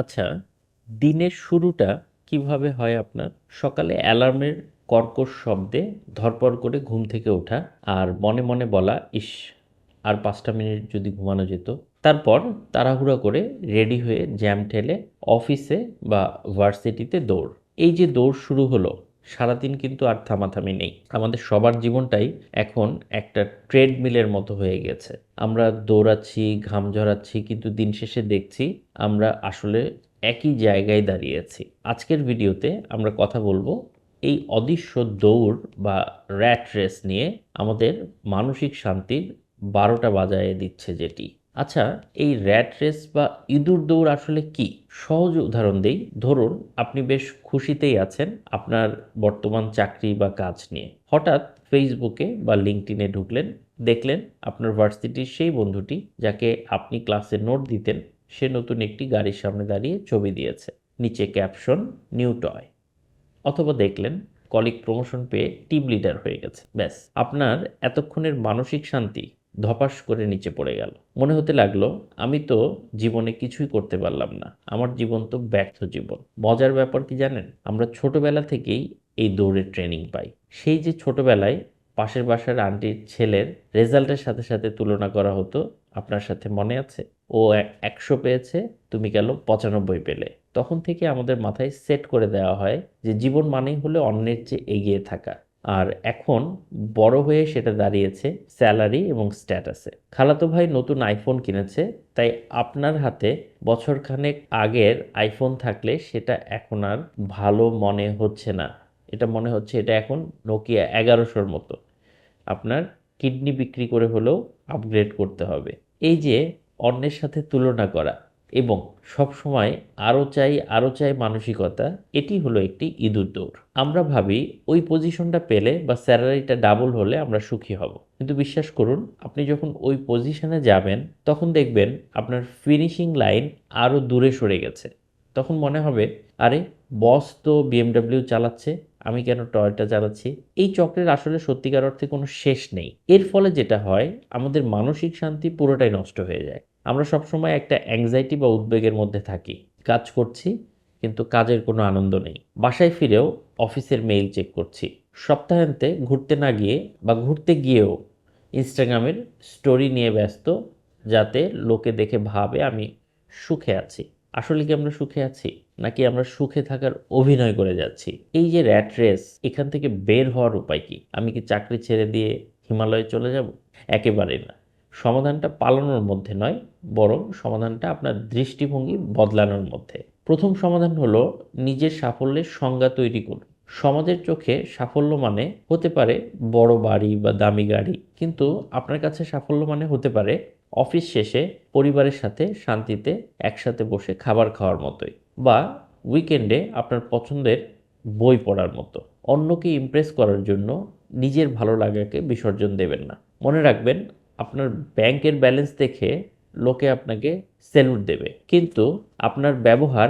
আচ্ছা, দিনের শুরুটা কিভাবে হয় আপনার? সকালে অ্যালার্মের কর্কশ শব্দে ধড়পড় করে ঘুম থেকে ওঠা আর মনে মনে বলা, ইস! আর ৫টা মিনিট যদি ঘুমানো যেত। তারপর তাড়াহুড়া করে রেডি হয়ে জ্যাম ঠেলে অফিসে বা ভার্সিটিতে দৌড়। এই যে দৌড় শুরু হলো, সারাদিন কিন্তু আর থামাথামি নেই। আমাদের সবার জীবনটাই এখন একটা ট্রেডমিলের মতো হয়ে গেছে। আমরা দৌড়াচ্ছি, ঘাম ঝরাচ্ছি, কিন্তু দিন শেষে দেখছি আমরা আসলে একই জায়গায় দাঁড়িয়ে আছি। আজকের ভিডিওতে আমরা কথা বলবো এই অদৃশ্য দৌড় বা র্যাট রেস নিয়ে, আমাদের মানসিক শান্তির ১২টা বাজায় দিচ্ছে যেটি। আচ্ছা, এই র্যাট রেস বা ইঁদুর দৌড় আসলে কি? সহজ উদাহরণ দেই। ধরুন আপনি বেশ খুশিতেই আছেন আপনার বর্তমান চাকরি বা কাজ নিয়ে। হঠাৎ ফেসবুকে বা লিঙ্কডইনে ঢুকলেন, দেখলেন আপনার ভার্সিটির সেই বন্ধুটি যাকে আপনি ক্লাসে নোট দিতেন, সে নতুন একটি গাড়ির সামনে দাঁড়িয়ে ছবি দিয়েছে। নিচে ক্যাপশন, নিউ টয়। অথবা দেখলেন কলিগ প্রমোশন পেয়ে টিম লিডার হয়ে গেছে। ব্যাস, আপনার এতক্ষণের মানসিক শান্তি ধপাস করে নিচে পড়ে গেল। মনে হতে লাগলো, আমি তো জীবনে কিছুই করতে পারলাম না, আমার জীবন তো ব্যর্থ জীবন। মজার ব্যাপার কি জানেন? আমরা ছোটবেলা থেকেই এই দৌড়ের ট্রেনিং পাই। সেই যে ছোটবেলায় পাশের বাসার আন্টির ছেলের রেজাল্টের সাথে সাথে তুলনা করা হতো, আপনার সাথে মনে আছে? ও ১০০ পেয়েছে, তুমি কেন ৯৫ পেলে? তখন থেকে আমাদের মাথায় সেট করে দেওয়া হয় যে জীবন মানেই হলো অন্যের চেয়ে এগিয়ে থাকা। আর এখন বড় হয়ে সেটা দাঁড়িয়েছে স্যালারি এবং স্ট্যাটাসে। খালাতো ভাই নতুন আইফোন কিনেছে, তাই আপনার হাতে বছরখানেক আগের আইফোন থাকলে সেটা এখন আর ভালো মনে হচ্ছে না। এটা মনে হচ্ছে এটা এখন নোকিয়া ১১০০-র মতো। আপনার কিডনি বিক্রি করে হলেও আপগ্রেড করতে হবে। এই যে অন্যের সাথে তুলনা করা এবং সবসময় আরও চাই মানসিকতা, এটি হলো একটি ইঁদুর দৌড়। আমরা ভাবি ওই পজিশনটা পেলে বা স্যালারিটা ডাবল হলে আমরা সুখী হব। কিন্তু বিশ্বাস করুন, আপনি যখন ওই পজিশনে যাবেন তখন দেখবেন আপনার ফিনিশিং লাইন আরও দূরে সরে গেছে। তখন মনে হবে, আরে বস তো বিএমডাব্লিউ চালাচ্ছে, আমি কেন টয়োটা চালাচ্ছি? এই চক্রের আসলে সত্যিকার অর্থে কোনো শেষ নেই। এর ফলে যেটা হয়, আমাদের মানসিক শান্তি পুরোটাই নষ্ট হয়ে যায়। আমরা সবসময় একটা অ্যাংজাইটি বা উদ্বেগের মধ্যে থাকি। কাজ করছি, কিন্তু কাজের কোনো আনন্দ নেই। বাসায় ফিরেও অফিসের মেইল চেক করছি। সপ্তাহান্তে ঘুরতে না গিয়ে বা ঘুরতে গিয়েও ইনস্টাগ্রামের স্টোরি নিয়ে ব্যস্ত, যাতে লোকে দেখে ভাবে আমি সুখে আছি। আসলে কি আমরা সুখে আছি? নাকি আমরা সুখে থাকার অভিনয় করে যাচ্ছি? এই যে র্যাট রেস, এখান থেকে বের হওয়ার উপায় কি? আমি কি চাকরি ছেড়ে দিয়ে হিমালয়ে চলে যাব? একেবারেই না। সমাধানটা পালানোর মধ্যে নয়, বরং সমাধানটা আপনার দৃষ্টিভঙ্গি বদলানোর মধ্যে। প্রথম সমাধান হলো নিজের সাফল্যের সংজ্ঞা তৈরি করুন। সমাজের চোখে সাফল্য মানে হতে পারে বড় বাড়ি বা দামি গাড়ি, কিন্তু আপনার কাছে সাফল্য মানে হতে পারে অফিস শেষে পরিবারের সাথে শান্তিতে একসাথে বসে খাবার খাওয়ার মতোই, বা উইকেন্ডে আপনার পছন্দের বই পড়ার মতো। অন্যকে ইমপ্রেস করার জন্য নিজের ভালো লাগাকে বিসর্জন দেবেন না। মনে রাখবেন, আপনার ব্যাংকের ব্যালেন্স দেখে লোকে আপনাকে স্যালুট দেবে, কিন্তু আপনার ব্যবহার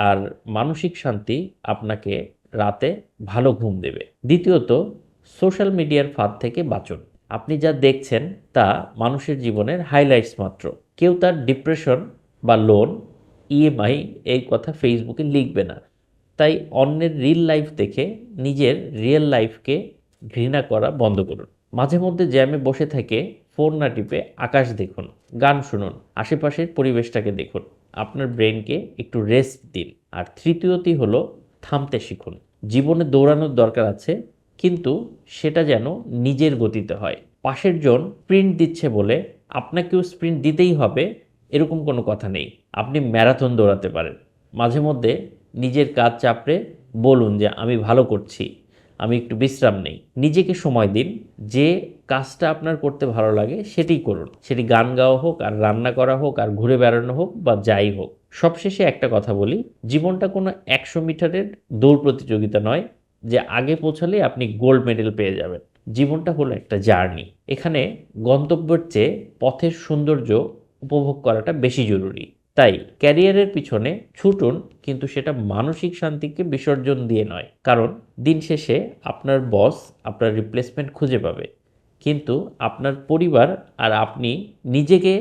আর মানসিক শান্তি আপনাকে রাতে ভালো ঘুম দেবে। দ্বিতীয়ত, সোশ্যাল মিডিয়ার ফাঁদ থেকে বাঁচুন। আপনি যা দেখছেন তা মানুষের জীবনের হাইলাইটস মাত্র। কেউ তার ডিপ্রেশন বা লোন, ইএমআই এই কথা ফেসবুকে লিখবে না। তাই অন্যের রিল লাইফ দেখে নিজের রিয়েল লাইফকে ঘৃণা করা বন্ধ করুন। মাঝে মধ্যে জ্যামে বসে থেকে ফোন না টিপে আকাশ দেখুন, গান শুনুন, আশেপাশের পরিবেশটাকে দেখুন। আপনার ব্রেনকে একটু রেস্ট দিন। আর তৃতীয়টি হলো, থামতে শিখুন। জীবনে দৌড়ানোর দরকার আছে, কিন্তু সেটা যেন নিজের গতিতে হয়। পাশের জন স্প্রিন্ট দিচ্ছে বলে আপনাকেও স্প্রিন্ট দিতেই হবে এরকম কোনো কথা নেই। আপনি ম্যারাথন দৌড়াতে পারেন। মাঝে মধ্যে নিজের কাজ চাপড়ে বলুন যে আমি ভালো করছি, আমি একটু বিশ্রাম নেই। নিজেকে সময় দিন। যে কাজটা আপনার করতে ভালো লাগে সেটিই করুন। সেটি গান গাওয়া হোক, আর রান্না করা হোক, আর ঘুরে বেড়ানো হোক, বা যাই হোক। সবশেষে একটা কথা বলি, জীবনটা কোনো ১০০ মিটারের দৌড় প্রতিযোগিতা নয় যে আগে পৌঁছালেই আপনি গোল্ড মেডেল পেয়ে যাবেন। জীবনটা হলো একটা জার্নি। এখানে গন্তব্যের চেয়ে পথের সৌন্দর্য উপভোগ করাটা বেশি জরুরি। তাই ক্যারিয়ারের পিছনে ছুটুন, কিন্তু সেটা মানসিক শান্তিকে বিসর্জন দিয়ে নয়। কারণ দিন শেষে আপনার বস আপনার রিপ্লেসমেন্ট খুঁজে পাবে, কিন্তু আপনার পরিবার আর আপনি নিজেকে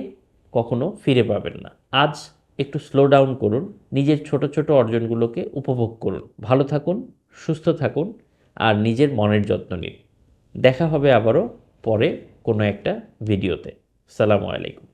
কখনো ফিরে পাবেন না। আজ একটু স্লো ডাউন করুন, নিজের ছোট ছোট অর্জনগুলোকে উপভোগ করুন। ভালো থাকুন, সুস্থ থাকুন আর নিজের মনের যত্ন নিন। দেখা হবে আবারও পরে কোনো একটা ভিডিওতে। আসসালামু আলাইকুম।